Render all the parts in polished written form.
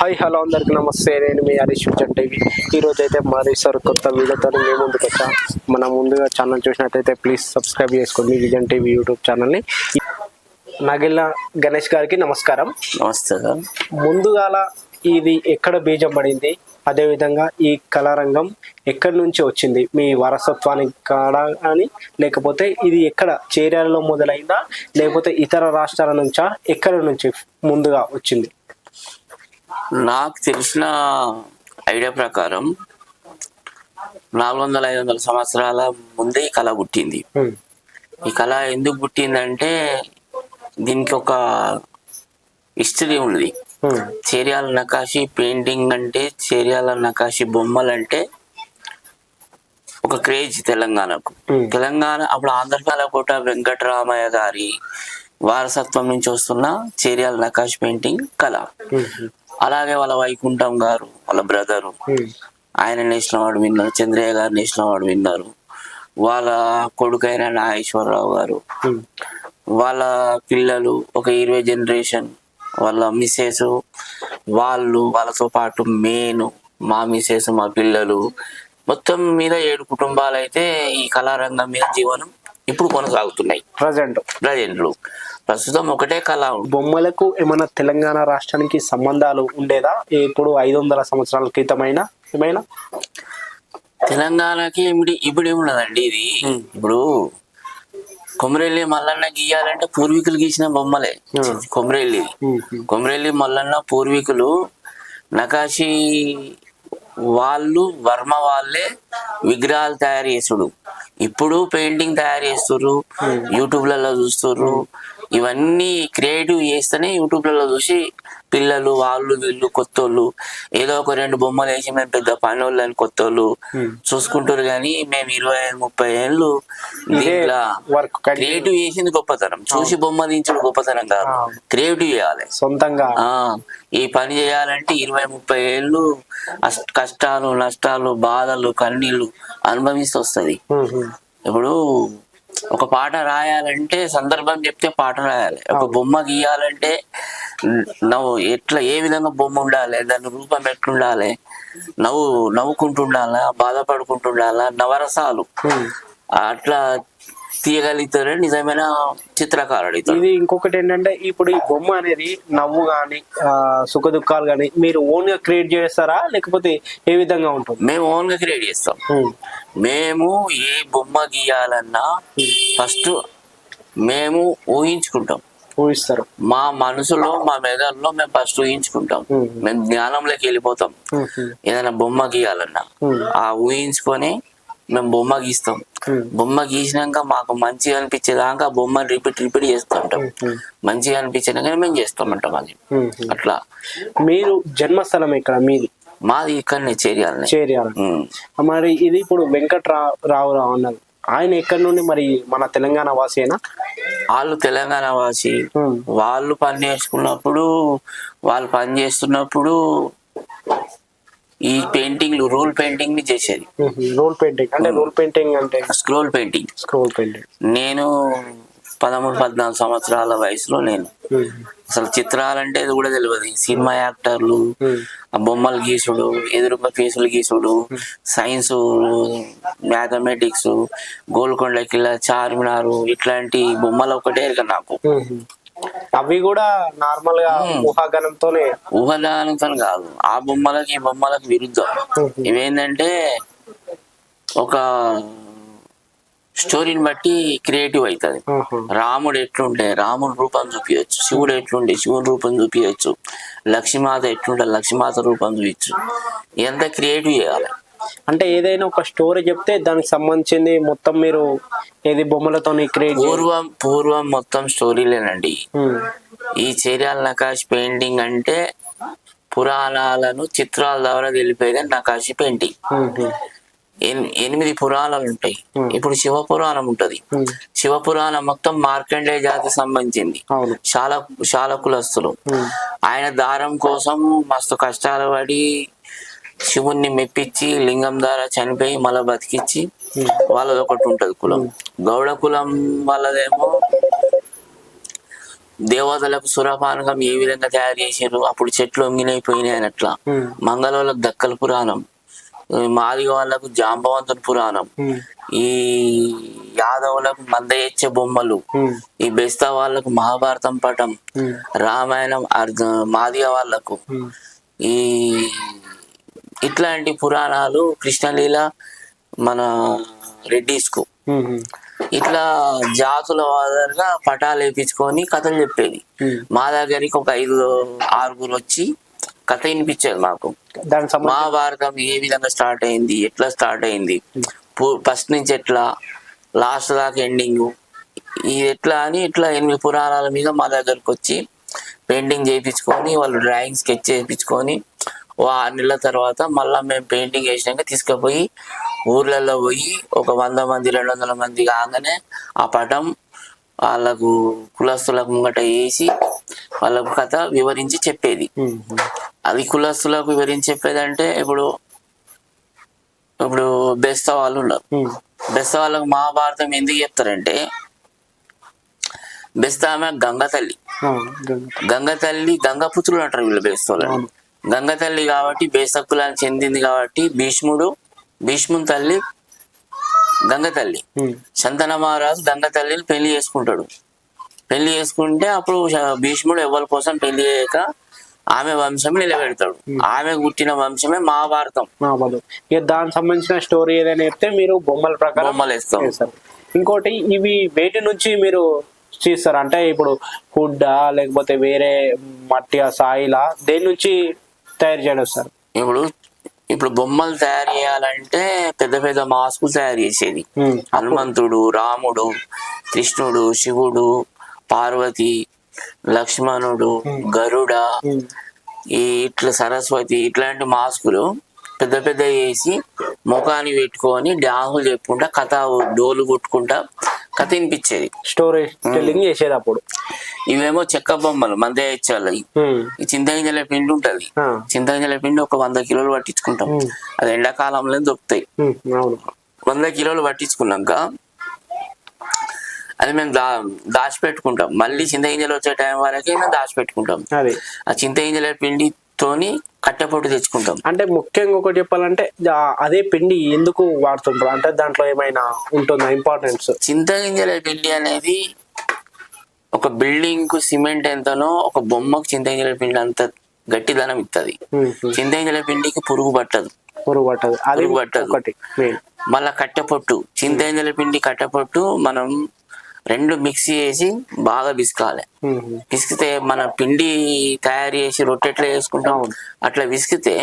Hi hello అందరికి నమస్తే. నేను మీ హరీష్ విజన్ టీవీ. ఈరోజు అయితే మరోసారి కొత్త వీడియోతో మేము ముందుకు వచ్చా. మన ముందుగా ఛానల్ చూసినట్టయితే ప్లీజ్ సబ్స్క్రైబ్ చేసుకోండి విజన్ టీవీ యూట్యూబ్ ఛానల్ని. నాగిల్ల గణేష్ గారికి నమస్కారం. నమస్తే సార్. ముందుగాల ఇది ఎక్కడ బీజం పడింది, అదేవిధంగా ఈ కళారంగం ఎక్కడి నుంచి వచ్చింది, మీ వారసత్వానికి కాడా అని, లేకపోతే ఇది ఎక్కడ చేర్యాలలో మొదలైందా లేకపోతే ఇతర రాష్ట్రాల నుంచా, ఎక్కడి నుంచి ముందుగా వచ్చింది? నాకు తెలిసిన ఐడియా ప్రకారం 400-500 సంవత్సరాల ముందే ఈ కళ పుట్టింది. ఈ కళ ఎందుకు పుట్టిందంటే దీనికి ఒక హిస్టరీ ఉంది. చేర్యాల నకాశి పెయింటింగ్ అంటే, చేర్యాల నకాశి బొమ్మలు అంటే ఒక క్రేజ్ తెలంగాణకు. తెలంగాణ అప్పుడు ఆంధ్రపాలకోట వెంకటరామయ్య గారి వారసత్వం నుంచి వస్తున్న చేర్యాల నకాశి పెయింటింగ్ కళ. అలాగే వాళ్ళ వైకుంఠం గారు, వాళ్ళ బ్రదరు, ఆయన నేషనల్ అవార్డు విన్నారు. చంద్రయ్య గారు నేషనల్ అవార్డు విన్నారు. వాళ్ళ కొడుకైన నాగేశ్వరరావు గారు, వాళ్ళ పిల్లలు ఒక 20 జనరేషన్, వాళ్ళ మిస్సెస్, వాళ్ళతో పాటు మా మిస్సెస్, మా పిల్లలు, మొత్తం మీద 7 కుటుంబాలు అయితే ఈ కళారంగం మీద జీవనం ఇప్పుడు కొనసాగుతున్నాయి. ప్రస్తుతం ఒకటే కళ. బొమ్మలకు ఏమైనా తెలంగాణ రాష్ట్రానికి సంబంధాలు ఉండేదా? ఇప్పుడు 500 సంవత్సరాల క్రితమైనా ఏమైనా? తెలంగాణకి ఇప్పుడు ఏమున్నదండి, ఇది ఇప్పుడు కొమరెల్లి మల్లన్న గీయాలంటే పూర్వీకులు గీసిన బొమ్మలే. కొమరెల్లి మల్లన్న పూర్వీకులు నకాశి వాళ్ళు, వర్మ వాళ్ళే విగ్రహాలు తయారు చేసుడు. ఇప్పుడు పెయింటింగ్ తయారు చేస్తుర్రు, యూట్యూబ్లలో చూస్తుర్రు. ఇవన్నీ క్రియేటివ్ చేస్తేనే యూట్యూబ్లలో చూసి పిల్లలు, వాళ్ళు వీళ్ళు కొత్తోళ్ళు ఏదో ఒక 2 బొమ్మలు వేసి మేము పెద్ద పనోళ్ళు అని కొత్తోళ్ళు చూసుకుంటారు. కానీ మేము 20-30 ఏళ్ళు క్రియేటివ్ చేసింది గొప్పతనం. చూసి బొమ్మ దించడం గొప్పతనం కాదు, క్రియేటివ్ చేయాలి సొంతంగా. ఈ పని చేయాలంటే 20-30 ఏళ్ళు కష్టాలు, నష్టాలు, బాధలు, కన్నీళ్లు అనుభవిస్తూ వస్తుంది. ఇప్పుడు ఒక పాట రాయాలంటే సందర్భం చెప్తే పాట రాయాలి. ఒక బొమ్మ గీయాలంటే ఏ విధంగా బొమ్మ ఉండాలి, దాని రూపం ఎట్లుండాలి, నవ్వుకుంటుండాలా, బాధపడుకుంటుండాలా, నవరసాలు అట్లా తీయగలుగుతారు నిజమైన చిత్రకారుడు. ఇది ఇంకొకటి ఏంటంటే, ఇప్పుడు ఈ బొమ్మ అనేది నవ్వు గాని సుఖ దుఃఖాలు గాని మీరు ఓన్ గా క్రియేట్ చేస్తారా, లేకపోతే ఏ విధంగా ఉంటుంది? మేము ఓన్ గా క్రియేట్ చేస్తాం. మేము ఏ బొమ్మ గీయాలన్నా ఫస్ట్ మేము ఊహిస్తారు. మా మనసులో, మా మెదడులో మేము ఫస్ట్ ఊహించుకుంటాం. మేము జ్ఞానంలోకి వెళ్ళిపోతాం. ఏదైనా బొమ్మ గీయాలన్నా ఆ ఊహించుకొని మేము బొమ్మ గీస్తాం. బొమ్మ గీసినాక మాకు మంచిగా అనిపించేదాకా బొమ్మను రిపీట్ చేస్తుంటాం. మంచిగా అనిపించినాక మేము చేస్తామంటాం. అది అట్లా. మీరు జన్మస్థలం ఎక్కడ మీది? మాది ఇక్కడనే చేర్యాల. మరి ఇది ఇప్పుడు వెంకటరావు అన్నారు, ఆయన ఎక్కడి నుండి? మరి మన తెలంగాణ వాసేనా? వాళ్ళు తెలంగాణ వాసి. వాళ్ళు పని చేసుకున్నప్పుడు, వాళ్ళు పని చేస్తున్నప్పుడు ఈ పెయింటింగ్లు, రోల్ పెయింటింగ్ ని చేసేది. రోల్ పెయింటింగ్ అంటే స్క్రోల్ పెయింటింగ్. నేను 13-14 సంవత్సరాల వయసులో నేను అసలు చిత్రాలంటే ఇది కూడా తెలియదు. సినిమా యాక్టర్లు, బొమ్మలు గీసుడు, ఎదురుగా ఫేసులు గీసుడు, సైన్స్, మ్యాథమెటిక్స్, గోల్కొండ కిల్లా, చార్మినార్ ఇట్లాంటి బొమ్మలు ఒకటే నాకు. అవి కూడా నార్మల్ గా ఊహాగానంతో కాదు, ఆ బొమ్మలకి ఈ బొమ్మలకు విరుద్ధం. ఇవేంటంటే ఒక స్టోరీని బట్టి క్రియేటివ్ అవుతుంది. రాముడు ఎట్లుంటే రాముడు రూపం చూపించచ్చు, శివుడు ఎట్లుంటే శివుని రూపం చూపించచ్చు, లక్ష్మీమాత ఎట్లుంటే లక్ష్మీమాత రూపం చూపించు. ఎంత క్రియేటివ్ చేయాలి అంటే ఏదైనా ఒక స్టోరీ చెప్తే దానికి సంబంధించింది మొత్తం మీరు ఏది బొమ్మలతో క్రియేట్. పూర్వం మొత్తం స్టోరీలేనండి. ఈ చేర్యాల నకాశి పెయింటింగ్ అంటే పురాణాలను చిత్రాల ద్వారా తెలిపేది నకాశి పెయింటింగ్. 8 పురాణాలు ఉంటాయి. ఇప్పుడు శివపురాణం ఉంటది. శివపురాణం మొత్తం మార్కండేయ జాతికి సంబంధించింది. శాల కులస్తులు. ఆయన దారం కోసం మస్తు కష్టాలు పడి శివుణ్ణి మెప్పించి లింగం ద్వారా చనిపోయి మళ్ళీ బతికిచ్చి వాళ్ళది ఒకటి ఉంటది కులం. గౌడ కులం వాళ్ళదేమో దేవతలకు సురపానకం ఏ విధంగా తయారు చేసారు, అప్పుడు చెట్లు ఒంగినైపోయినాయి అని అట్లా. మంగళోళ్ళకు దక్కల పురాణం, మాదిగ వాళ్ళకు జాంబవంతుని పురాణం, ఈ యాదవులకు మందయచ్చ బొమ్మలు, ఈ బెస్తా వాళ్ళకు మహాభారతం పటం, రామాయణం మాదిగ వాళ్ళకు ఈ ఇట్లాంటి పురాణాలు, కృష్ణలీల మన రెడ్డిస్కు ఇట్లా జాతుల వాదనగా పటాలు వేయించుకొని కథలు చెప్పేది. మా దగ్గరికి ఒక 5-6 వచ్చి కథ వినిపించేది మాకు. మహాభారతం ఏ విధంగా స్టార్ట్ అయింది, ఎట్లా స్టార్ట్ అయింది, ఫస్ట్ నుంచి ఎట్లా లాస్ట్ దాకా ఎండింగ్ ఇది ఎట్లా అని ఇట్లా 8 పురాణాల మీద మా దగ్గరకు వచ్చి పెయింటింగ్ చేయించుకొని వాళ్ళు డ్రాయింగ్ స్కెచ్ చేయించుకొని 6 నెలల తర్వాత మళ్ళీ మేము పెయింటింగ్ వేసినాక తీసుకుపోయి ఊర్లలో పోయి ఒక 100 మంది 200 మంది కాగానే ఆ పటం వాళ్ళకు కులస్తులకు ముంగట వేసి వాళ్ళకు కథ వివరించి చెప్పేది. అది కులస్తులకు వివరించి చెప్పేది అంటే ఇప్పుడు బెస్త వాళ్ళు ఉన్నారు. బెస్త వాళ్ళకు మహాభారతం ఎందుకు చెప్తారంటే బెస్త ఆమె గంగ తల్లి, గంగపుత్రులు అంటారు వీళ్ళు బెస్త వాళ్ళని. గంగ తల్లి కాబట్టి బేస కులానికి చెందింది కాబట్టి భీష్ముని తల్లి గంగ తల్లి. శంతన మహారాజు గంగ తల్లిని పెళ్లి చేసుకుంటాడు. పెళ్లి చేసుకుంటే అప్పుడు భీష్ముడు ఎవరి కోసం పెళ్లి చేయక ఆమె వంశం నిలబెడతాడు. ఆమె పుట్టిన వంశమే మహాభారతం. దానికి సంబంధించిన స్టోరీ ఏదైనా చెప్తే మీరు బొమ్మల ప్రకారం బొమ్మలు వేస్తాం. ఇంకోటి ఇవి వేటి నుంచి మీరు చేస్తారు అంటే ఇప్పుడు హుడ్డా లేకపోతే వేరే మట్టి సాయిలా దేని నుంచి తయారు చేయడం సార్? ఇప్పుడు బొమ్మలు తయారు చేయాలంటే పెద్ద పెద్ద మాస్కులు తయారు చేసేది. హనుమంతుడు, రాముడు, కృష్ణుడు, శివుడు, పార్వతి, లక్ష్మణుడు, గరుడ, ఇట్లా సరస్వతి ఇట్లాంటి మాస్కులు పెద్ద పెద్ద వేసి ముఖాన్ని పెట్టుకొని డ్యాన్సులు చెప్పుకుంటా కథ డోలు కొట్టుకుంటా కథ వినిపించేది, స్టోరీ టెల్లింగ్ చేసేది. అప్పుడు ఇవేమో చెక్క బొమ్మలు మందే ఇచ్చాలి. ఈ చింతగింజల పిండి ఉంటది, చింతగింజల పిండి ఒక 100 కిలోలు పట్టించుకుంటాం. అది ఎండాకాలంలో దొరుకుతాయి. 100 కిలోలు పట్టించుకున్నాక అది మేము దాచిపెట్టుకుంటాం. మళ్ళీ చింతగింజలు వచ్చే టైం వరకే మేము దాచిపెట్టుకుంటాం. ఆ చింతగింజల పిండితోని కట్టెపొట్టు తెచ్చుకుంటాం. అంటే ముఖ్యంగా ఒకటి చెప్పాలంటే అదే పిండి ఎందుకు వాడుతుంటారు అంటే దాంట్లో ఏమైనా ఉంటుందా ఇంపార్టెన్స్? చింతగింజల పిండి అనేది ఒక బిల్డింగ్ కు సిమెంట్ ఎంతనో ఒక బొమ్మకు చింతగింజల పిండి అంత గట్టిదనం ఇస్తుంది. చింతగింజల పిండికి పురుగు పట్టదు. మళ్ళా కట్టెపొట్టు, చింతగింజల పిండి కట్టెపొట్టు మనం 2 మిక్స్ చేసి బాగా పిసకాలి. పిసికితే మన పిండి తయారు చేసి రొట్టె ఎట్లా వేసుకుంటాం అట్లా విసికితే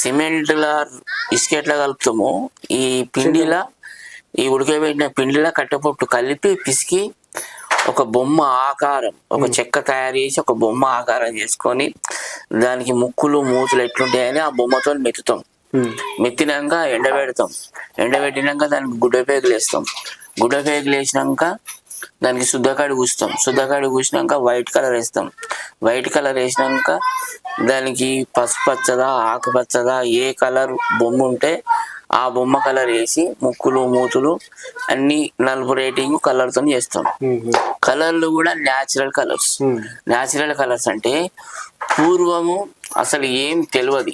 సిమెంట్లా ఇసుక ఎట్లా కలుపుతామో ఈ పిండిలా ఈ ఉడకబెట్టిన పిండిలా కట్టెపొట్టు కలిపి పిసికి ఒక బొమ్మ ఆకారం, ఒక చెక్క తయారు చేసి ఒక బొమ్మ ఆకారం చేసుకొని దానికి ముక్కులు మూతులు ఎట్లుంటాయని ఆ బొమ్మతో మెత్తుతాం. మెత్తినాక ఎండబెడతాం. ఎండబెట్టినాక దానికి గుడ్డపేగులు వేస్తాం. గుడ్డపేగులు వేసినాక దానికి శుద్ధకాడి కూస్తాం. శుద్ధకాడి కూసినాక వైట్ కలర్ వేస్తాం. వైట్ కలర్ వేసినాక దానికి పసుపు పచ్చదా ఆకుపచ్చదా ఏ కలర్ బొమ్మ ఉంటే ఆ బొమ్మ కలర్ వేసి ముక్కులు మూతులు అన్ని నలుపు రేటింగ్ కలర్ తో చేస్తాం. కలర్లు కూడా న్యాచురల్ కలర్స్. న్యాచురల్ కలర్స్ అంటే పూర్వము అసలు ఏం తెలియదు,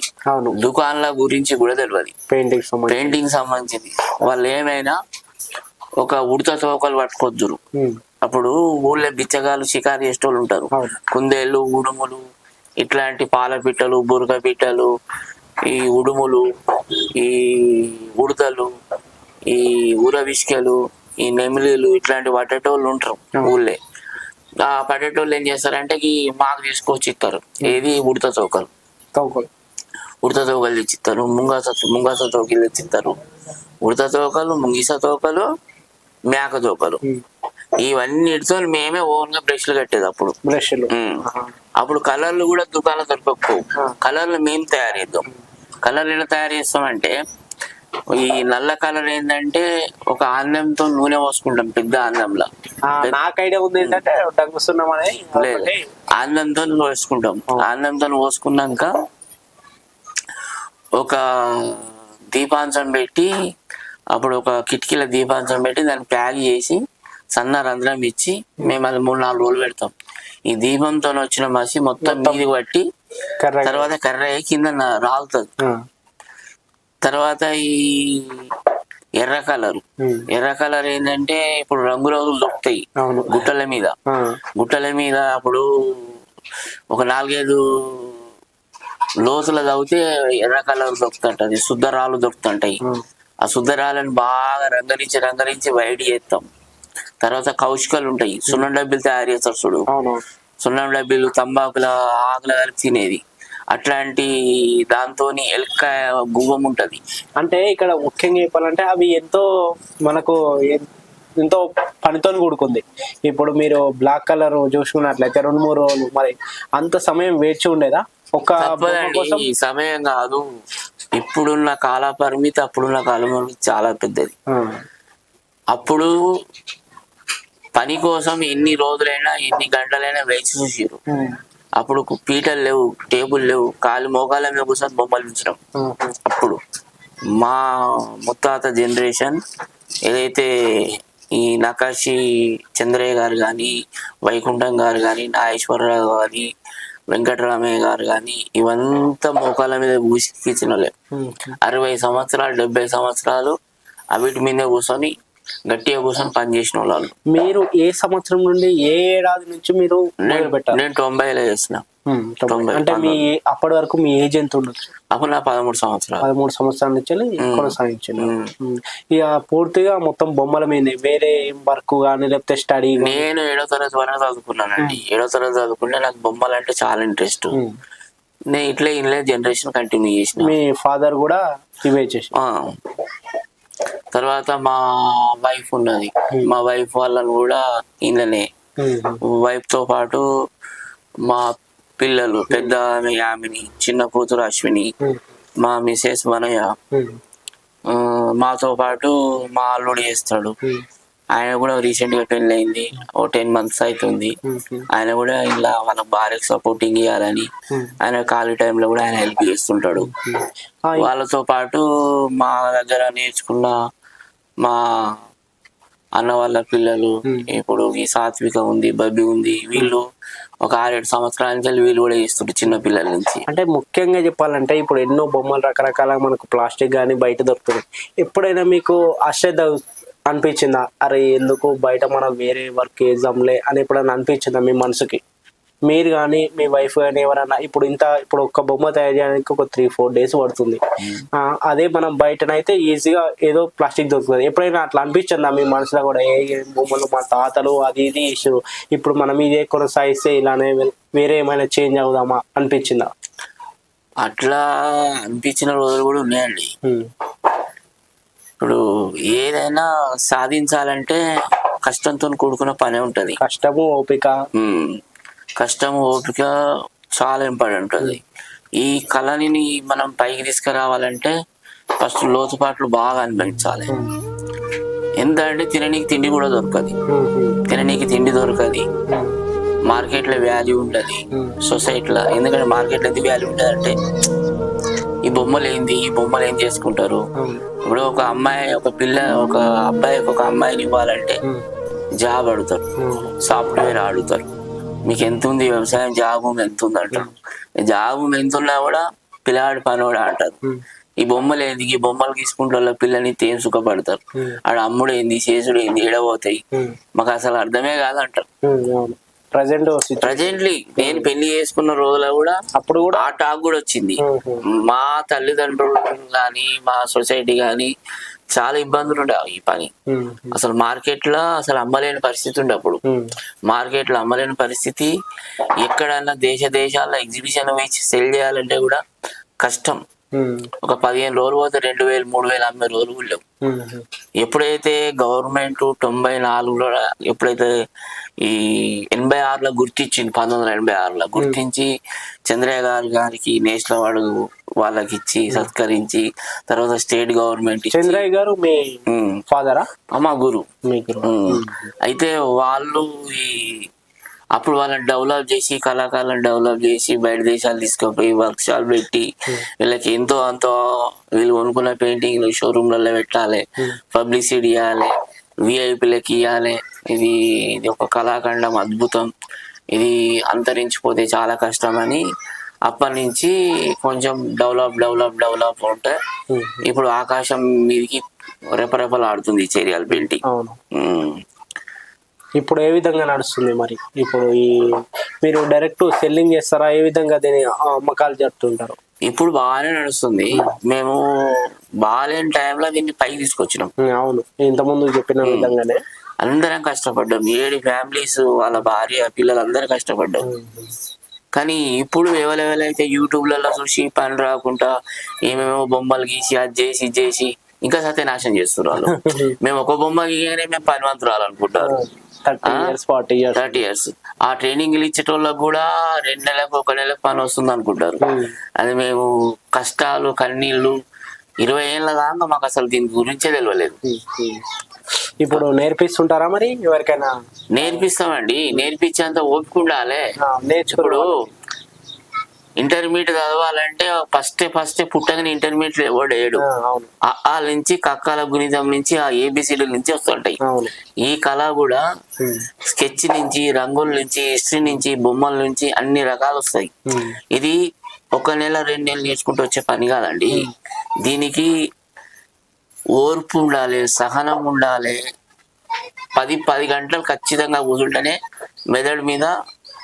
దుకాణాల గురించి కూడా తెలియదు, పెయింటింగ్ సంబంధించింది. వాళ్ళు ఏమైనా ఒక ఉడత తోకలు పట్టుకొద్దురు. అప్పుడు ఊళ్ళో బిచ్చగాళ్ళు షికారు చేసేటోళ్ళు ఉంటారు. కుందేళ్ళు, ఉడుములు, ఇట్లాంటి పాల పిట్టలు, బురక పిట్టలు, ఈ ఉడుములు, ఈ ఉడతలు, ఈ ఊరవిష్కలు, ఈ నెమిలీలు ఇట్లాంటి పట్టేటోళ్ళు ఉంటారు ఊళ్ళే. ఆ పట్టేటోళ్ళు ఏం చేస్తారంటే ఈ మాకు తీసుకొచ్చి ఇస్తారు. ఏది ఉడత తోకలు తెచ్చిస్తారు. ముంగస తోకలు తెచ్చిస్తారు. ఉడత తోకలు, ముంగిస తోకలు, మేక తోకలు ఇవన్నిటితో మేమే ఓన్ గా బ్రష్లు కట్టేది. అప్పుడు కలర్లు కూడా దుకాణాలు దొరకకపోవు. కలర్లు మేము తయారు చేద్దాం. కలర్లు ఎలా తయారు చేస్తామంటే ఈ నల్ల కలర్ ఏంటంటే ఒక ఆందంతో నూనె పోసుకుంటాం. పెద్ద ఆందంలో నాకు ఐడియా ఉంది ఏంటంటే ఆందంతో పోసుకుంటాం. ఆందంతో పోసుకున్నాక ఒక దీపాంశం పెట్టి అప్పుడు ఒక కిటికీల దీపాంశం పెట్టి దాన్ని ప్యాక్ చేసి సన్న రంధ్రం ఇచ్చి మేము అది 3-4 రోజులు పెడతాం. ఈ దీపంతో వచ్చిన మసి మొత్తం మీది పట్టి తర్వాత కర్ర కింద రాలుతుంది. తర్వాత ఈ ఎర్ర కలర్ ఏంటంటే ఇప్పుడు రంగులు దొరుకుతాయి గుట్టల మీద అప్పుడు ఒక 4-5 లోతులు తవ్వితే ఎర్ర కలర్ దొరుకుతుంటది, శుద్ధరాలు దొరుకుతుంటాయి. ఆ శుద్ధరాలను బాగా రంగరించి వైట్ చేస్తాం. తర్వాత కౌశికలు ఉంటాయి, సున్నం డబ్బీలు తయారు చేస్తారు చూడు, సున్నం డబ్బీలు తంబాకుల ఆకులు కలిపి తినేది, అట్లాంటి దాంతో ఎలక గువ్వం ఉంటది. అంటే ఇక్కడ ముఖ్యంగా చెప్పాలంటే అవి మనకు ఎంతో పనితో కూడుకుంది. ఇప్పుడు మీరు బ్లాక్ కలర్ చూసుకున్నట్లయితే 2-3 రోజులు మరి అంత సమయం వేచి ఉండేదా? ఈ సమయం కాదు, ఇప్పుడున్న కాల పరిమితి అప్పుడున్న కాల పరిమితి చాలా పెద్దది. అప్పుడు పని కోసం ఎన్ని రోజులైనా ఎన్ని గంటలైనా వేచి చూసారు. అప్పుడు పీటలు లేవు, టేబుల్ లేవు, మోకాళ్ళ మీద కూర్చొని బొమ్మలు ఉంచడం. అప్పుడు మా ముత్తాత జనరేషన్ ఏదైతే ఈ నకాశి చంద్రయ్య గారు కానీ, వైకుంఠం గారు కానీ, నాగేశ్వరరావు కానీ, వెంకటరామయ్య గారు కానీ, ఇవంతా మోకాళ్ళ మీద కూర్చున్నలే. 60 సంవత్సరాలు 70 సంవత్సరాలు అవిటి మీద కూర్చొని గట్టిగా కూర్చొని పని చేసిన వాళ్ళు. మీరు ఏ సంవత్సరం నుండి ఏ ఏడాది నుంచి మీరు నేను 90లో చేసిన. అంటే మీ అప్పటి వరకు మీ ఏజ్ ఎంత ఉండొచ్చు? అప్పుడు నా 13 సంవత్సరాలు. 13 సంవత్సరాల నుంచి కొనసాగించాను. ఇక పూర్తిగా మొత్తం బొమ్మల మీద వేరే వర్క్ కానీ లేకపోతే స్టడీ? నేను 7వ తరగతి వరకు చదువుకున్నానండి. 7వ తరగతి చదువుకుంటే నాకు బొమ్మలు అంటే చాలా ఇంట్రెస్ట్. నేను ఇట్లే జనరేషన్ కంటిన్యూ చేసిన. మీ ఫాదర్ కూడా ఇవే చేసి తర్వాత మా వైఫ్ ఉన్నది, మా వైఫ్ వాళ్ళని కూడా ఇంట్లోనే, వైఫ్ తో పాటు మా పిల్లలు, పెద్ద ఆమె యామిని, చిన్న కూతురు అశ్విని, మా మిసెస్ మనయ్య, మాతో పాటు మా అల్లుడు చేస్తాడు. ఆయన కూడా రీసెంట్ గా పెళ్లి అయింది, 10 months అవుతుంది. ఆయన కూడా ఇలా వాళ్ళ భార్యకు సపోర్టింగ్ ఇవ్వాలని ఆయన ఖాళీ టైంలో కూడా ఆయన హెల్ప్ చేస్తుంటాడు. వాళ్ళతో పాటు మా దగ్గర నేర్చుకున్న మా అన్న వాళ్ళ పిల్లలు, ఇప్పుడు ఈ సాత్విక ఉంది, బబ్బి ఉంది, వీళ్ళు ఒక 6-7 సంవత్సరాల నుంచి వీళ్ళు కూడా చేస్తుంటారు చిన్న పిల్లల నుంచి. అంటే ముఖ్యంగా చెప్పాలంటే ఇప్పుడు ఎన్నో బొమ్మలు రకరకాల మనకు ప్లాస్టిక్ కానీ బయట దొరుకుతుంది. ఎప్పుడైనా మీకు అశ్రద్ధ అనిపించిందా? అరే ఎందుకు బయట మనం వేరే వర్క్ చేద్దాంలే అని ఎప్పుడైనా అనిపించిందా మీ మనసుకి? మీరు కానీ మీ వైఫ్ కానీ ఎవరైనా ఇప్పుడు ఒక్క బొమ్మ తయారు చేయడానికి ఒక 3-4 days పడుతుంది. అదే మనం బయటనైతే ఈజీగా ఏదో ప్లాస్టిక్ దొరుకుతుంది. ఎప్పుడైనా అట్లా అనిపించిందా మీ మనసులో కూడా ఏ బొమ్మలు మా తాతలు అది ఇది ఇష్యూ, ఇప్పుడు మనం ఇదే కొనసాగిస్తే ఇలానే వేరే ఏమైనా చేంజ్ అవుదామా అనిపించిందా? అట్లా అనిపించిన రోజులు కూడా ఉన్నాయండి. ఇప్పుడు ఏదైనా సాధించాలంటే కష్టంతో కూడుకున్న పనే ఉంటది. కష్టము ఓపిక చాలా ఇంపార్టెంట్ ఉంటుంది. ఈ కళని మనం పైకి తీసుకురావాలంటే ఫస్ట్ లోతుపాట్లు బాగా అనుభవించాలి. ఎందుకంటే తిననీకి తిండి కూడా దొరకదు, మార్కెట్లో వాల్యూ ఉండదు సొసైటీలో. ఎందుకంటే మార్కెట్లో ఎంత వాల్యూ ఉంటుంది అంటే ఈ బొమ్మలు ఏం చేసుకుంటారు. ఇప్పుడు ఒక అబ్బాయి ఒక అమ్మాయిని ఇవ్వాలంటే జాబ్ అడుగుతారు, సాఫ్ట్వేర్ అడుగుతారు, మీకు ఎంత ఉంది వ్యవసాయం, జాబ్ ఎంత ఉంది అంటారు. జాబ్ ఎంత ఉన్నా కూడా పిల్లవాడి పని కూడా అంటారు. ఈ బొమ్మలు గీసుకుంటే పిల్లని తేం సుఖపడతారు. ఆడ అమ్ముడు ఏంది, చేసుడు ఏంది, ఎడబోతాయి, మాకు అసలు అర్థమే కాదంటారు. ప్రజెంట్లీ నేను పెళ్లి చేసుకున్న రోజులో కూడా అప్పుడు కూడా ఆ టాక్ కూడా వచ్చింది. మా తల్లిదండ్రులు గాని మా సొసైటీ గాని చాలా ఇబ్బందులు ఉండే ఈ పని. అసలు మార్కెట్ లో అమ్మలేని పరిస్థితి ఉండే. అప్పుడు మార్కెట్ లో అమ్మలేని పరిస్థితి. ఎక్కడన్నా దేశాల్లో ఎగ్జిబిషన్ వేసి సెల్ చేయాలంటే కూడా కష్టం. ఒక 15 రోజులు పోతే 2000-3000 అమ్మే రోజులు కూడా లేవు. ఎప్పుడైతే గవర్నమెంట్ 94లో ఎప్పుడైతే ఈ 86లో గుర్తించింది, 1986లో గుర్తించి చంద్రయ్య గారికి నేషనల్ అవార్డు వాళ్ళకి ఇచ్చి సత్కరించి, తర్వాత స్టేట్ గవర్నమెంట్ చంద్రయ్య గారు మీ ఫాదరా? మా గురు. అయితే వాళ్ళు అప్పుడు వాళ్ళని డెవలప్ చేసి, కళాకారులను డెవలప్ చేసి బయట దేశాలు తీసుకుపోయి వర్క్ షాప్ పెట్టి వీళ్ళకి ఎంతో అంతో వీళ్ళు కొనుక్కున్న పెయింటింగ్లు షోరూమ్లలో పెట్టాలి, పబ్లిసిటీ ఇవ్వాలి, విఐపీలకి ఇవ్వాలి, ఇది ఇది ఒక కళాఖండం అద్భుతం, ఇది అంతరించిపోతే చాలా కష్టం అని అప్పటి నుంచి కొంచెం డెవలప్ ఉంటే ఇప్పుడు ఆకాశం మీదకి రెపరెపలాడుతుంది చేరియాల పెయింటింగ్. అవును. ఇప్పుడు ఏ విధంగా నడుస్తుంది మరి? ఇప్పుడు ఈ మీరు డైరెక్ట్ సెల్లింగ్ చేస్తారా, ఏ విధంగా దీని అమ్మకాలు జరుపుతుంటారు? ఇప్పుడు బాగానే నడుస్తుంది. మేము బాగాలేని టైంలో దీన్ని పైకి తీసుకొచ్చినాం. అవును, ఇంతకుముందు చెప్పిన విధంగానే అందరం కష్టపడ్డాం. 7 ఫ్యామిలీస్, వాళ్ళ భార్య పిల్లలు అందరూ కష్టపడ్డాం. కానీ ఇప్పుడు ఎవరైతే యూట్యూబ్లలో చూసి పని రాకుండా ఏమేమో బొమ్మలు గీసి అది చేసి చేసి ఇంకా సత్యనాశనం చేస్తున్నారు. మేము ఒక బొమ్మ గీయగానే మేము పనివంతురాలు అనుకుంటారు. 30 years ఆ ట్రైనింగ్లు ఇచ్చేటోళ్ళకి కూడా 2 నెలలకు 1 నెలకు పని వస్తుంది అనుకుంటారు. అది మేము కష్టాలు కన్నీళ్లు 20 ఏళ్ళ దాకా మాకు అసలు దీని గురించే తెలియలేదు. ఇప్పుడు నేర్పిస్తుంటారా మరి ఎవరికైనా? నేర్పిస్తామండి, నేర్పించేంత ఓపిక ఉండాలి. ఇప్పుడు ఇంటర్మీడియట్ చదవాలంటే ఫస్ట్ పుట్టగానే ఇంటర్మీడియట్ ఎవడు వేయడు. ఆ నుంచి కక్కల గుణితం నుంచి ఆ ఏబిసిడి నుంచి వస్తుంటాయి. ఈ కళ కూడా స్కెచ్ నుంచి, రంగుల నుంచి, హిస్టరీ నుంచి, బొమ్మల నుంచి అన్ని రకాలు వస్తాయి. ఇది 1 నెల 2 నెలలు నేర్చుకుంటూ వచ్చే పని కాదండి. దీనికి ఓర్పు ఉండాలి, సహనం ఉండాలి. 10 గంటలు ఖచ్చితంగా కూర్చుంటేనే మెదడు మీద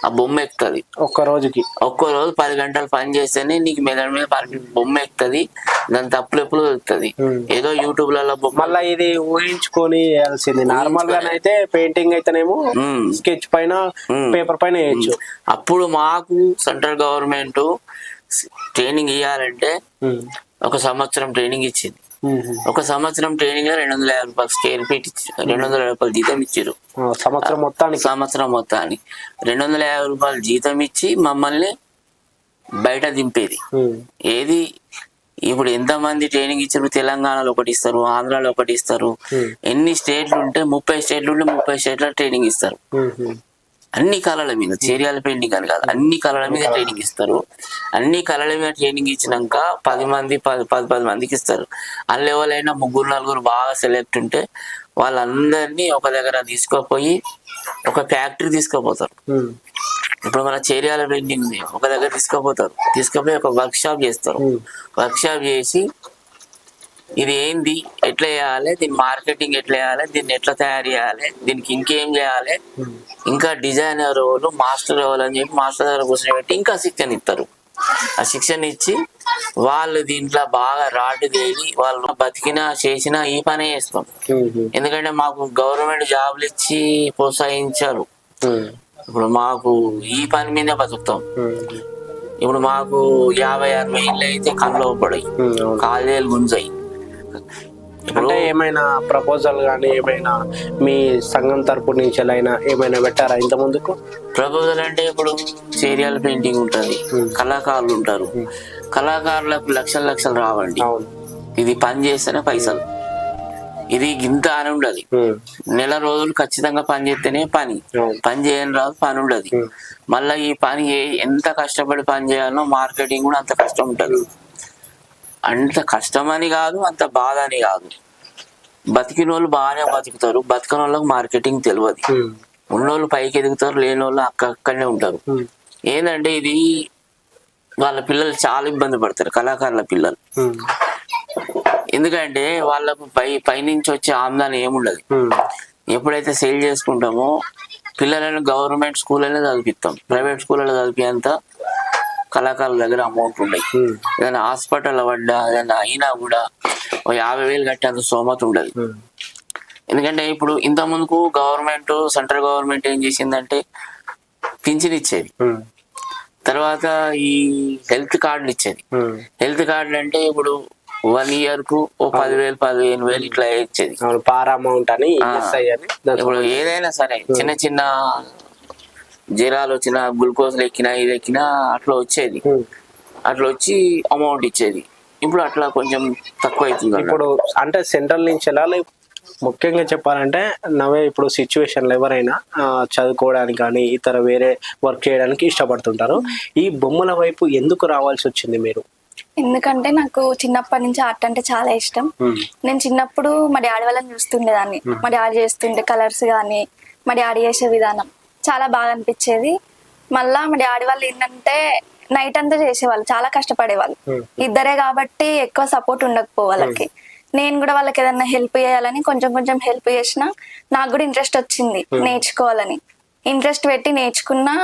ఆ బొమ్మ ఎక్కుతుంది. ఒక్క రోజు 10 గంటలు పని చేస్తేనే నీకు మెదడు మీద బొమ్మ ఎక్కుతుంది. దాని తప్పులు ఎప్పుడు దొరుకుతుంది. ఏదో యూట్యూబ్లలో మళ్ళీ ఇది ఊహించుకొని వేయాల్సింది. నార్మల్ గా అయితే పెయింటింగ్ అయితేనేమో స్కెచ్ పైన పేపర్ పైన వేయచ్చు. అప్పుడు మాకు సెంట్రల్ గవర్నమెంట్ ట్రైనింగ్ ఇవ్వాలంటే 1 సంవత్సరం ట్రైనింగ్ ఇచ్చింది. 1 సంవత్సరం ట్రైనింగ్ లో 250 రూపాయలు స్క్వేర్ ఫీట్ 250 రూపాయలు జీతం ఇచ్చారు. సంవత్సరం మొత్తానికి 250 రూపాయలు జీతం ఇచ్చి మమ్మల్ని బయట దింపేది. ఏది ఇప్పుడు ఎంతమంది ట్రైనింగ్ ఇచ్చారు? తెలంగాణలో 1 ఇస్తారు, ఆంధ్రాలో 1 ఇస్తారు. ఎన్ని స్టేట్లు ఉంటే 30 స్టేట్లు ఉంటే 30 స్టేట్ల ట్రైనింగ్ ఇస్తారు. అన్ని కళల మీద, చేరియాల పెయింటింగ్ అని కాదు, అన్ని కళల మీద ట్రైనింగ్ ఇస్తారు. అన్ని కళల మీద ట్రైనింగ్ ఇచ్చినాక 10 మందికి ఇస్తారు. అందులో ఎవరైనా 3-4 బాగా సెలెక్ట్ ఉంటే వాళ్ళందరినీ ఒక దగ్గర తీసుకుపోయి ఒక ఫ్యాక్టరీ తీసుకుపోతారు. ఇప్పుడు మన చేరియాల పెయింటింగ్ ఒక దగ్గర తీసుకుపోయి ఒక వర్క్ షాప్ చేస్తారు. వర్క్ షాప్ చేసి ఇది ఏంది, ఎట్లా చేయాలి, దీని మార్కెటింగ్ ఎట్లా చేయాలి, దీన్ని ఎట్లా తయారు చేయాలి, దీనికి ఇంకేం చేయాలి, ఇంకా డిజైనర్ ఎవరు, మాస్టర్ ఎవరు అని చెప్పి మాస్టర్ దగ్గర కూర్చోబెట్టి ఇంకా శిక్షణ ఇస్తారు. ఆ శిక్షణ ఇచ్చి వాళ్ళు దీంట్లో బాగా రాటు తేలి వాళ్ళు బతికినా చేసినా ఈ పనే చేస్తాం. ఎందుకంటే మాకు గవర్నమెంట్ జాబ్లు ఇచ్చి ప్రోత్సహించారు. ఇప్పుడు మాకు ఈ పని మీదే బతుకుతాం. ఇప్పుడు మాకు 50-60 ఇళ్ళు అయితే కళ్ళు పడాయి, కాలేజీలు గుంజాయి. అంటే ఏమైనా ప్రపోజల్ కానీ ఏమైనా మీ సంఘం తరపు నుంచి అయినా ఏమైనా పెట్టారా ఇంత ముందుకు? ప్రపోజల్ అంటే ఇప్పుడు చేరియాల పెయింటింగ్ ఉంటుంది, కళాకారులు ఉంటారు. కళాకారులకు లక్షలు రావండి. ఇది పని చేస్తేనే పైసలు. ఇది గింత అని ఉండదు. నెల రోజులు ఖచ్చితంగా పని చేస్తేనే పని చేయని రాదు, పని ఉండదు. మళ్ళీ ఈ పని ఎంత కష్టపడి పని చేయాలో మార్కెటింగ్ కూడా అంత కష్టం ఉంటుంది. అంత కష్టమని కాదు, అంత బాధ అని కాదు. బతికిన వాళ్ళు బాగానే బతుకుతారు, బతికిన వాళ్ళకి మార్కెటింగ్ తెలియదు. ఉన్నోళ్ళు పైకి ఎదుగుతారు, లేని వాళ్ళు అక్కడనే ఉంటారు. ఏంటంటే ఇది వాళ్ళ పిల్లలు చాలా ఇబ్బంది పడతారు, కళాకారుల పిల్లలు. ఎందుకంటే వాళ్ళకు పైనుంచి వచ్చే ఆమ్దానం ఏముండదు. ఎప్పుడైతే సేల్ చేసుకుంటామో పిల్లలను గవర్నమెంట్ స్కూళ్ళనే చదివిస్తాం. ప్రైవేట్ స్కూళ్ళలో చదివేంత కళాకారుల దగ్గర అమౌంట్ ఉన్నాయి. ఏదైనా హాస్పిటల్ పడ్డా ఏదైనా అయినా కూడా 50,000 కట్టేంత స్తోమత ఉండదు. ఎందుకంటే ఇప్పుడు ఇంత ముందుకు గవర్నమెంట్, సెంట్రల్ గవర్నమెంట్ ఏం చేసిందంటే పింఛన్ ఇచ్చేది, తర్వాత ఈ హెల్త్ కార్డులు ఇచ్చేది. హెల్త్ కార్డులు అంటే ఇప్పుడు 1 year కు 10,000 15,000 ఇట్లా ఇచ్చేది. పార్ అమౌంట్ అని. ఇప్పుడు ఏదైనా సరే చిన్న చిన్న జ్వరాలు వచ్చినా, గ్లూకోజ్లు ఎక్కినా, ఇది ఎక్కినా అట్లా వచ్చేది. అట్లా వచ్చి అమౌంట్ ఇచ్చేది. ఇప్పుడు అట్లా కొంచెం తక్కువ అవుతుంది. ఇప్పుడు అంటే సెంట్రల్ నుంచి వెళ్ళాలి. ముఖ్యంగా చెప్పాలంటే నవే ఇప్పుడు సిచ్యువేషన్లో ఎవరైనా చదువుకోవడానికి కానీ ఇతర వేరే వర్క్ చేయడానికి ఇష్టపడుతుంటారు. ఈ బొమ్మల వైపు ఎందుకు రావాల్సి వచ్చింది మీరు? ఎందుకంటే నాకు చిన్నప్పటి నుంచి ఆర్ట్ అంటే చాలా ఇష్టం. నేను చిన్నప్పుడు మా డాడీ వాళ్ళని చూస్తుండేదాన్ని. మా డాడీ చేస్తుండే కలర్స్ కానీ మా డాడీ చేసే విధానం చాలా బాగా అనిపించేది. మళ్ళా మా డాడీ వాళ్ళు ఏంటంటే నైట్ అంతా చేసేవాళ్ళు, చాలా కష్టపడేవాళ్ళు. ఇద్దరే కాబట్టి ఎక్కువ సపోర్ట్ ఉండకపో వాళ్ళకి. నేను కూడా వాళ్ళకి ఏదైనా హెల్ప్ చేయాలని కొంచెం కొంచెం హెల్ప్ చేసిన. నాకు కూడా ఇంట్రెస్ట్ వచ్చింది నేర్చుకోవాలని. ఇంట్రెస్ట్ పెట్టి నేర్చుకున్నా.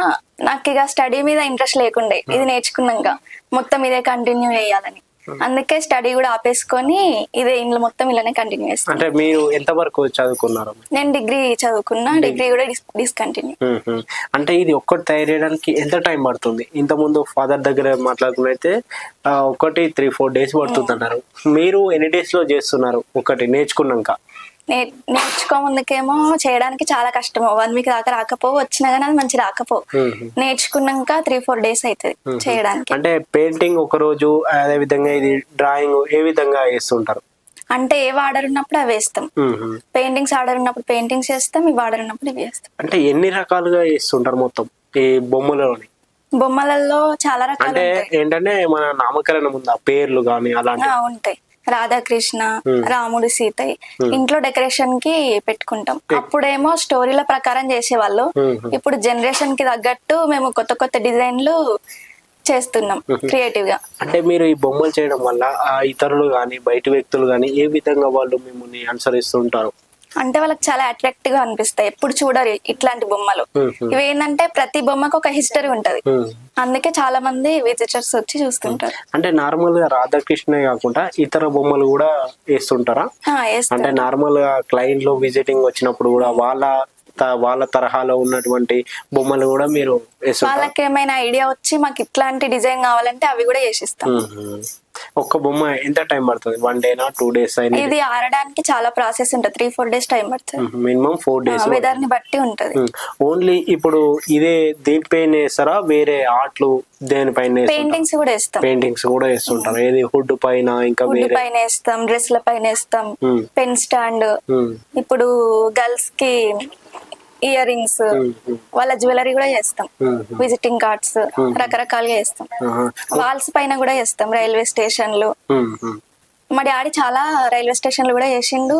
నాకు ఇక స్టడీ మీద ఇంట్రెస్ట్ లేకుండే, ఇది నేర్చుకున్నాక మొత్తం ఇదే కంటిన్యూ చేయాలని. అందుకే స్టడీ కూడా ఆపేసుకొని ఇదే ఇంట్లో మొత్తం ఇలానే కంటిన్యూ చేస్తాను. అంటే మీరు ఎంత వరకు చదువుకున్నారు? నేను డిగ్రీ చదువుకున్నా, డిగ్రీ కూడా డిస్కంటిన్యూ. అంటే ఇది ఒక్కటి తయారు చేయడానికి ఎంత టైం పడుతుంది? ఇంత ముందు ఫాదర్ దగ్గర మాట్లాడుకున్నైతే ఒకటి 3-4 days పడుతుంది అన్నారు. మీరు ఎన్ని days లో చేస్తున్నారు ఒకటి నేర్చుకున్నాక? నేర్చుకోముందుకేమో చేయడానికి చాలా కష్టము. 1 week దాకా రాకపో, వచ్చినా కానీ అది మంచి రాకపో. నేర్చుకున్నాక 3-4 days అవుతుంది చేయడానికి. అంటే పెయింటింగ్ ఒక రోజు, అదే విధంగా ఇది డ్రాయింగ్ ఏ విధంగా వేస్తుంటారు? అంటే ఏ ఆర్డర్ ఉన్నప్పుడు అవి వేస్తాం. పెయింటింగ్స్ ఆర్డర్ ఉన్నప్పుడు పెయింటింగ్స్ చేస్తాం, ఇవి ఆర్డర్ ఉన్నప్పుడు ఇవి వేస్తాం. అంటే ఎన్ని రకాలుగా వేస్తుంటారు మొత్తం ఈ బొమ్మలలోని? బొమ్మలలో చాలా రకాలు అంటే ఏంటంటే మన నామకరణం ఉందా, పేర్లు గానీ అలాంటి ఉంటాయి. రాధాకృష్ణ, రాముడు, సీతయ్య ఇంట్లో డెకరేషన్ కి పెట్టుకుంటాం. అప్పుడేమో స్టోరీల ప్రకారం చేసేవాళ్ళు. ఇప్పుడు జనరేషన్ కి తగ్గట్టు మేము కొత్త కొత్త డిజైన్లు చేస్తున్నాం క్రియేటివ్ గా. అంటే మీరు ఈ బొమ్మలు చేయడం వల్ల ఇతరులు గాని బయట వ్యక్తులు గాని ఏ విధంగా వాళ్ళు మిమ్మల్ని అనుసరిస్తుంటారు? అంటే వాళ్ళకి చాలా అట్రాక్టివ్ గా అనిపిస్తాయి. ఎప్పుడు చూడరు ఇట్లాంటి బొమ్మలు. ఇవి ఏంటంటే ప్రతి బొమ్మకు ఒక హిస్టరీ ఉంటది. అందుకే చాలా మంది విజిటర్స్ వచ్చి చూస్తుంటారు. అంటే నార్మల్ గా రాధాకృష్ణ కాకుండా ఇతర బొమ్మలు కూడా వేస్తుంటారా? అంటే నార్మల్ గా క్లయింట్ లో విజిటింగ్ వచ్చినప్పుడు కూడా వాళ్ళ తరహాలో ఉన్నటువంటి బొమ్మలు కూడా మీరు వాళ్ళకి ఏమైనా ఐడియా వచ్చి మాకు ఇట్లాంటి డిజైన్ కావాలంటే అవి కూడా చేసిస్తాం. ఒక్క బొమ్మ ఎంత టైం పడుతుంది? 1 day నా 2 days అయినా? ఇది ఆరడానికి చాలా ప్రాసెస్ ఉంటుంది. 3-4 days టైం పడుతుంది. Minimum 4 days. వెదర్ ని బట్టి ఉంటది. ఓన్లీ ఇప్పుడు ఇదే దీనిపైన వేస్తారా, వేరే ఆర్ట్లు దేనిపైన? పెయింటింగ్స్ కూడా వేస్తాం. పెయింటింగ్స్ కూడా వేస్తుంటారు. ఏది హుడ్ పైన, ఇంకా హుడ్ పైన వేస్తాం, డ్రెస్ల పైన వేస్తాం, పెన్ స్టాండ్, ఇప్పుడు గర్ల్స్ కి ఇయర్ రింగ్స్, వాళ్ళ జ్యువెలరీ కూడా చేస్తాం. విజిటింగ్ కార్డ్స్ రకరకాలుగా చేస్తాం. వాల్స్ పైన కూడా చేస్తాం. రైల్వే స్టేషన్లు, మా డాడీ చాలా రైల్వే స్టేషన్లు కూడా చేసిండు.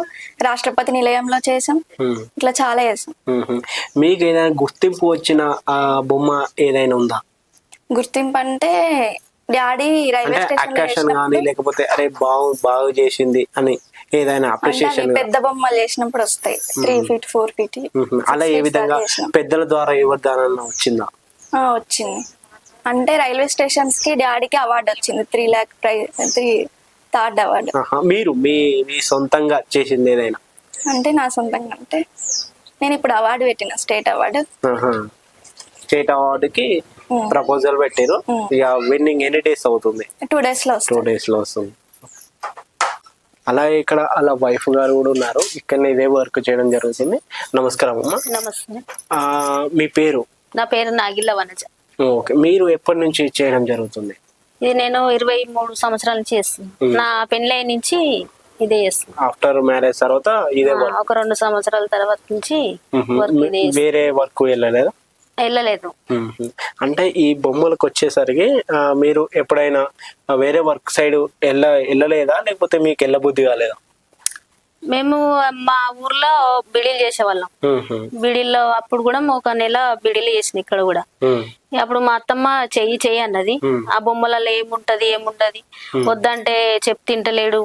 రాష్ట్రపతి నిలయంలో చేసాం. ఇట్లా చాలా చేసాం. మీకు ఏదైనా గుర్తింపు వచ్చిన బొమ్మ ఏదైనా ఉందా? గుర్తింపు అంటే డాడీ రైల్వే స్టేషన్ కానీ లేకపోతే అరే బాగు చేసింది అని ఏదైనా అప్రిషియేషన్? పెద్ద బొమ్మలు చేసినప్పుడు వస్తాయి 3 feet 4 feet. అలా ఏ విధంగా పెద్దల ద్వారా ఎవరి ద్వారా వచ్చిందా? వచ్చింది. అంటే రైల్వే స్టేషన్స్ కి డాడీకి అవార్డు వచ్చింది. 3 lakh ప్రైజ్, థర్డ్ అవార్డు. మీరు మీ సొంతంగా చేసింది ఏదైనా? అంటే నా సొంతంగా అంటే నేను ఇప్పుడు అవార్డు పెట్టిన, స్టేట్ అవార్డు. స్టేట్ అవార్డుకి ప్రపోజల్ పెట్టారు. ఇక విన్నింగ్ ఎన్ని డేస్ అవుతుంది? 2 days లో 2 days లో వస్తుంది. అలాగే ఇక్కడ అలా వైఫ్ గారు కూడా ఉన్నారు. ఇక్కడ ఇదే వర్క్ చేయడం జరుగుతుంది. నమస్కారం అమ్మా. నమస్తే. మీ పేరు? నా పేరు నాగిల్ల వనజ. ఓకే. మీరు ఎప్పటి నుంచి చేయడం జరుగుతుంది? ఇది నేను 23 సంవత్సరాల నుంచి చేస్తున్నాను. నా పెళ్ళై నుంచి ఇదే చేస్తున్నాను. ఆఫ్టర్ మ్యారేజ్ తర్వాత ఇదే వర్క్? ఒక 2 సంవత్సరాల తర్వాత నుంచి వేరే వర్క్ వెళ్ళలేదు? వెళ్ళలేదు. అంటే ఈ బొమ్మలకు వచ్చేసరికి మీరు ఎప్పుడైనా వేరే వర్క్ సైడ్ వెళ్ళలేదా, లేకపోతే మీకు వెళ్ళబుద్ధి కాలేదా? మేము మా ఊర్లో బిడీలు చేసేవాళ్ళం. బిడీల్లో అప్పుడు కూడా 1 నెల బిడీలు చేసిన ఇక్కడ కూడా. అప్పుడు మా అత్తమ్మ చెయ్యి అన్నది. ఆ బొమ్మలలో ఏముంటది వద్దంటే తింటలేడు,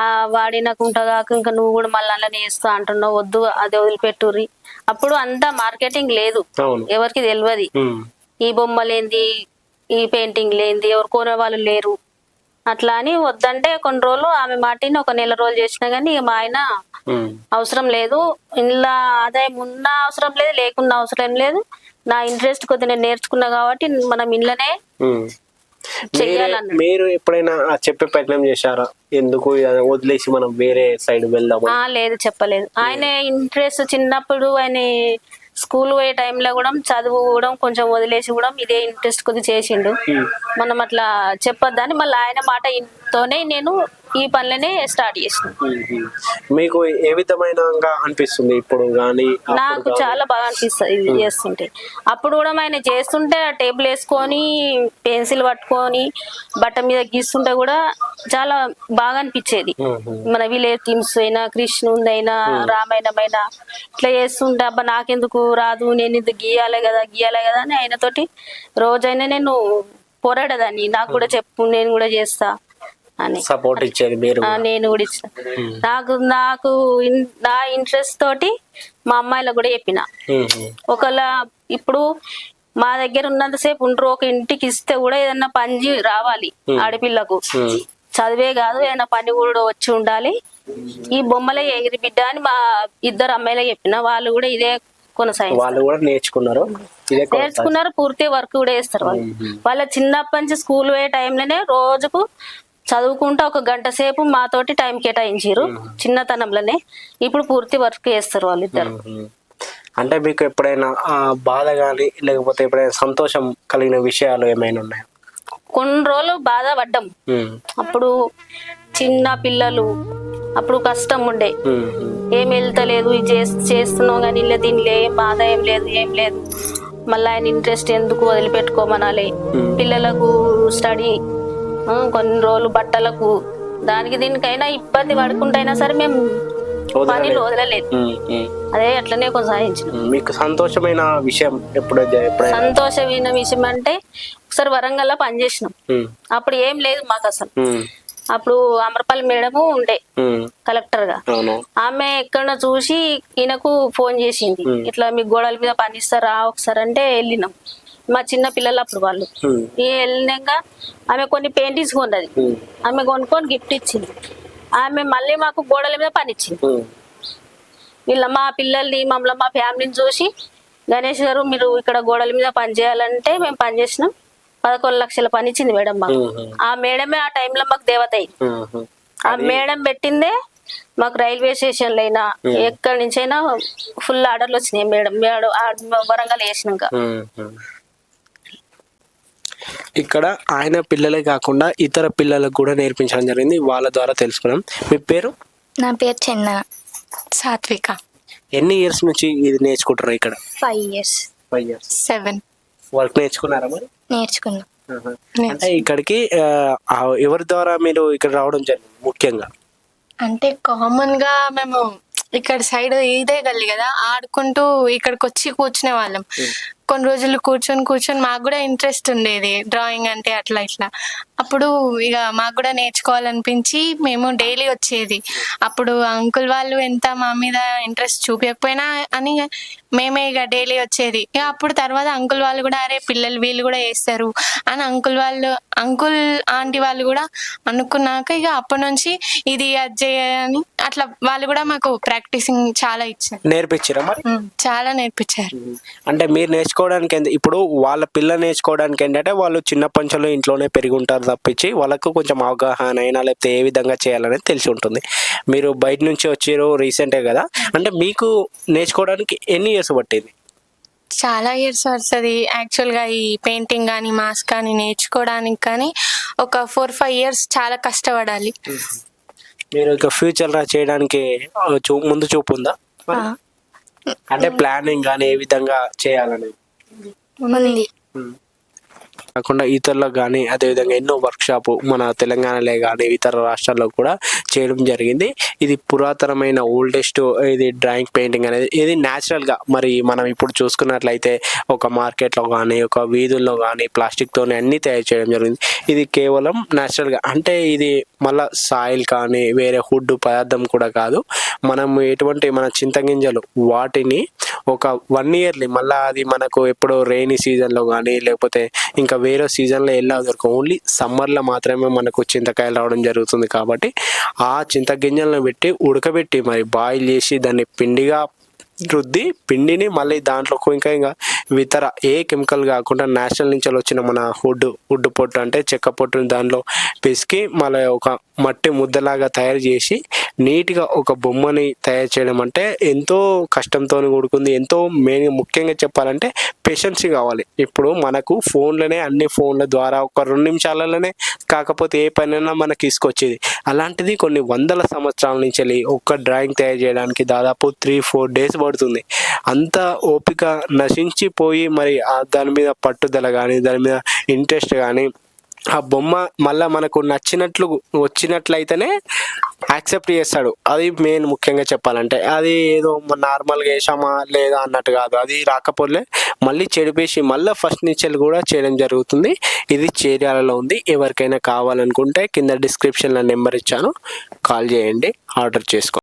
ఆ వాడినకుంటగాక ఇంకా నువ్వు కూడా మళ్ళీ అలా చేస్తా అంటున్నావు, వద్దు అది వదిలిపెట్టుర్రి. అప్పుడు అంతా మార్కెటింగ్ లేదు, ఎవరికి తెలియదు ఈ బొమ్మలేంది, ఈ పెయింటింగ్ లేంది, ఎవరు కొనే వాళ్ళు లేరు. అట్లా అని వద్దంటే కొన్ని రోజులు ఆమె మాటిని 1 నెల రోజులు చేసినా గానీ మా ఆయన అవసరం లేదు, ఇంట్లో ఆదాయం ఉన్న అవసరం లేదు, లేకున్నా అవసరం లేదు, నా ఇంట్రెస్ట్ కొద్ది నేను నేర్చుకున్నా కాబట్టి మనం ఇంట్లోనే చెయ్యాలన్న. మీరు ఎప్పుడైనా చెప్పే ప్రయత్నం చేశారా, ఎందుకు వదిలేసి మనం వేరే సైడ్ వెళ్దాం? లేదు, చెప్పలేదు. ఆయన ఇంట్రెస్ట్ చిన్నప్పుడు ఆయన స్కూల్ పోయే టైంలో కూడా చదువు కూడా కొంచెం వదిలేసి కూడా ఇదే ఇంట్రెస్ట్ కొద్ది చేసిండు. మనం అట్లా చెప్పొద్దని మళ్ళీ ఆయన మాటతోనే నేను ఈ పనులనే స్టార్ట్ చేసినాం. మీకు ఏ విధమైన అనిపిస్తుంది ఇప్పుడు గానీ? నాకు చాలా బాగా అనిపిస్తుంది ఇది చేస్తుంటే. అప్పుడు కూడా ఆయన చేస్తుంటే ఆ టేబుల్ వేసుకొని పెన్సిల్ పట్టుకొని బట్ట మీద గీస్తుంటే కూడా చాలా బాగా అనిపించేది. మన విలేజ్ థీమ్స్ అయినా, కృష్ణుంది అయినా, రామాయణం అయినా ఇట్లా చేస్తుంటే అబ్బా నాకెందుకు రాదు, నేను ఇది గీయాలి కదా అని ఆయనతోటి రోజైనా నేను పోరాడదాన్ని. నాకు కూడా చెప్పు, నేను కూడా చేస్తా అని సపోర్ట్ ఇచ్చేది మీరు? నేను కూడా ఇచ్చిన. నాకు నా ఇంట్రెస్ట్ తోటి మా అమ్మాయిలకు కూడా చెప్పిన, ఒకవేళ ఇప్పుడు మా దగ్గర ఉన్నంతసేపు ఉంటారు, ఒక ఇంటికి ఇస్తే కూడా ఏదన్నా పని రావాలి ఆడపిల్లకు. చదివే కాదు, ఏదైనా పని కూడా వచ్చి ఉండాలి. ఈ బొమ్మలే ఎగిరి బిడ్డ అని మా ఇద్దరు అమ్మాయిలే చెప్పిన. వాళ్ళు కూడా ఇదే వాళ్ళు కూడా నేర్చుకున్నారు, పూర్తి వర్క్ కూడా చేస్తారు. వాళ్ళ చిన్నప్పటి నుంచి స్కూల్ పోయే టైంలోనే రోజుకు చదువుకుంటా ఒక గంట సేపు మాతోటి టైం కేటాయించారు చిన్నతనంలోనే. ఇప్పుడు పూర్తి వర్క్ చేస్తారు వాళ్ళిద్దరు. అంటే మీకు ఎప్పుడైనా బాధ కానీ లేకపోతే ఎప్పుడైనా సంతోషం కలిగిన విషయాలు ఏమైనా ఉన్నాయా? కొన్ని రోజులు బాధ పడ్డాం. అప్పుడు చిన్న పిల్లలు, అప్పుడు కష్టం ఉండే, ఏం వెళ్తలేదు, ఇది చేస్తున్నాం కానీ ఇలా దీనిలో ఏం ఆదాయం లేదు, ఏం లేదు. మళ్ళీ ఆయన ఇంట్రెస్ట్ ఎందుకు వదిలిపెట్టుకోమనాలి. పిల్లలకు స్టడీ, కొన్ని రోజులు బట్టలకు, దానికి దీనికైనా ఇబ్బంది పడుకుంటైనా సరే మేము పనిలో వదలలేదు. అదే అట్లనే కొనసాగించిన. మీకు సంతోషమైన విషయం ఎప్పుడు? సంతోషమైన విషయం అంటే ఒకసారి వరంగల్లో పనిచేసినాం. అప్పుడు ఏం లేదు మాకు అసలు. అప్పుడు అమరపల్లి మేడము ఉండే కలెక్టర్ గా. ఆమె ఎక్కడో చూసి ఈయనకు ఫోన్ చేసింది, ఇట్లా మీ గోడల మీద పనిస్తారా ఒకసారి అంటే వెళ్ళినాం. మా చిన్న పిల్లలు అప్పుడు వాళ్ళు. వెళ్ళినాక ఆమె కొన్ని పెయింటింగ్స్ కొన్నది, ఆమె కొనుక్కొని గిఫ్ట్ ఇచ్చింది. ఆమె మళ్ళీ మాకు గోడల మీద పని ఇచ్చింది. వీళ్ళ మా పిల్లల్ని మమ్మల్ని మా ఫ్యామిలీని చూసి, గణేష్ గారు మీరు ఇక్కడ గోడల మీద పని చేయాలంటే మేము పని చేసినాం. 11 లక్షల పని ఇచ్చింది మేడం మాకు. ఆ మేడమే ఆ టైంలో మాకు దేవత అయింది. ఆ మేడం పెట్టిందే మాకు రైల్వే స్టేషన్లో అయినా ఎక్కడి నుంచి అయినా ఫుల్ ఆర్డర్లు వచ్చినాయి మేడం వరంగల్ వేసినాక. ఇక్కడ ఆయన పిల్లలే కాకుండా ఇతర పిల్లలకు కూడా నేర్పించడం జరిగింది, వాళ్ళ ద్వారా తెలుసుకున్నాం. మీ పేరు? నా పేరు చందన. సాత్విక. ఎన్ని ఇయర్స్ నుంచి ఇది నేర్చుకుంటారు ఇక్కడ? 5 years. 5 years. 7. వర్క్ నేర్చుకున్నారా మరి? నేర్చుకున్నా. అంటే ఇక్కడికి ఎవరి ద్వారా మీరు ఇక్కడ రావడం జరిగింది ముఖ్యంగా? అంటే కామన్ గా మేము ఇక్కడ సైడ్ ఇదే గల్లి కదా, ఆడుకుంటూ ఇక్కడికి వచ్చి కూర్చునే వాళ్ళం. కొన్ని రోజులు కూర్చొని మాకు కూడా ఇంట్రెస్ట్ ఉండేది డ్రాయింగ్ అంటే అట్లా ఇట్లా. అప్పుడు ఇక మాకు కూడా నేర్చుకోవాలనిపించి మేము డైలీ వచ్చేది. అప్పుడు అంకుల్ వాళ్ళు ఎంత మా మీద ఇంట్రెస్ట్ చూపించకపోయినా అని మేమే ఇక డైలీ వచ్చేది. ఇక అప్పుడు తర్వాత అంకుల్ వాళ్ళు కూడా అరే పిల్లలు వీళ్ళు కూడా వేస్తారు అని అంకుల్ ఆంటీ వాళ్ళు కూడా అనుకున్నాక ఇక అప్పటి నుంచి ఇది అది చేయని అట్లా వాళ్ళు కూడా మాకు ప్రాక్టీసింగ్ చాలా ఇచ్చారు, నేర్పించారా మరి? చాలా నేర్పించారు. అంటే మీరు నేర్చుకోవడానికి ఇప్పుడు వాళ్ళ పిల్లలు నేర్చుకోవడానికి ఏంటంటే వాళ్ళు చిన్నప్పటి నుంచి ఇంట్లోనే పెరిగి ఉంటారు తప్పించి వాళ్ళకు కొంచెం అవగాహన అయినా లేకపోతే ఏ విధంగా చేయాలనేది తెలిసి ఉంటుంది. మీరు బయట నుంచి వచ్చారు రీసెంటే కదా, అంటే మీకు నేర్చుకోవడానికి ఎన్ని ఇయర్స్ పట్టింది? చాలా ఇయర్స్ వస్తుంది యాక్చువల్గా. ఈ పెయింటింగ్ కానీ మాస్క్ కానీ నేర్చుకోవడానికి కానీ ఒక 4-5 years చాలా కష్టపడాలి. మీరు ఇక ఫ్యూచర్ చేయడానికి ముందు చూపు ఉందా? అంటే ప్లానింగ్ కానీ ఏ విధంగా చేయాలనేది ఉంది. కాకుండా ఇతరులకు కానీ అదేవిధంగా ఎన్నో వర్క్షాప్ మన తెలంగాణలో కానీ ఇతర రాష్ట్రాల్లో కూడా చేయడం జరిగింది. ఇది పురాతనమైన ఓల్డెస్ట్ ఇది డ్రాయింగ్ పెయింటింగ్ అనేది ఇది న్యాచురల్గా మరి మనం ఇప్పుడు చూసుకున్నట్లయితే ఒక మార్కెట్లో కానీ ఒక వీధుల్లో కానీ ప్లాస్టిక్తోనే అన్నీ తయారు చేయడం జరిగింది. ఇది కేవలం న్యాచురల్గా అంటే ఇది మళ్ళీ సాయిల్ కానీ వేరే ఫుడ్ పదార్థం కూడా కాదు. మనం ఎటువంటి మన చింతగింజలు వాటిని ఒక 1 yearly మళ్ళీ అది మనకు ఎప్పుడు రెయినీ సీజన్లో కానీ లేకపోతే ఇంకా వేరే సీజన్లో ఎలా దొరకవు, ఓన్లీ సమ్మర్లో మాత్రమే మనకు చింతకాయలు రావడం జరుగుతుంది. కాబట్టి ఆ చింతగింజలను పెట్టి ఉడకబెట్టి మరి బాయిల్ చేసి దాన్ని రుద్ది పిండిని మళ్ళీ దాంట్లో ఇంకా ఇతర ఏ కెమికల్ కాకుండా నేషనల్ నుంచి వచ్చిన మన వుడ్ పొట్టు అంటే చెక్క పొట్టుని దాంట్లో పిసికి మళ్ళీ ఒక మట్టి ముద్దలాగా తయారు చేసి నీట్గా ఒక బొమ్మని తయారు చేయడం అంటే ఎంతో కష్టంతో కూడుకుంది. ఎంతో ముఖ్యంగా చెప్పాలంటే పేషెన్సీ కావాలి. ఇప్పుడు మనకు ఫోన్లోనే అన్ని ఫోన్ల ద్వారా ఒక 2 నిమిషాలలోనే కాకపోతే ఏ పనైనా మనకి తీసుకొచ్చేది. అలాంటిది కొన్ని వందల సంవత్సరాల నుంచి వెళ్ళి ఒక డ్రాయింగ్ తయారు చేయడానికి దాదాపు 3-4 డేస్ పడుతుంది. అంత ఓపిక నశించిపోయి మరి దాని మీద పట్టుదల కానీ దాని మీద ఇంట్రెస్ట్ కానీ ఆ బొమ్మ మళ్ళీ మనకు నచ్చినట్లు వచ్చినట్లయితేనే యాక్సెప్ట్ చేస్తాడు. అది మెయిన్ ముఖ్యంగా చెప్పాలంటే. అది ఏదో నార్మల్గా వేసామా లేదా అన్నట్టు కాదు. అది రాకపోలే మళ్ళీ చెడిపేసి మళ్ళీ ఫస్ట్ నుంచి కూడా చేయడం జరుగుతుంది. ఇది చేర్యాలలో ఉంది. ఎవరికైనా కావాలనుకుంటే కింద డిస్క్రిప్షన్లో నెంబర్ ఇచ్చాను, కాల్ చేయండి, ఆర్డర్ చేసుకోండి.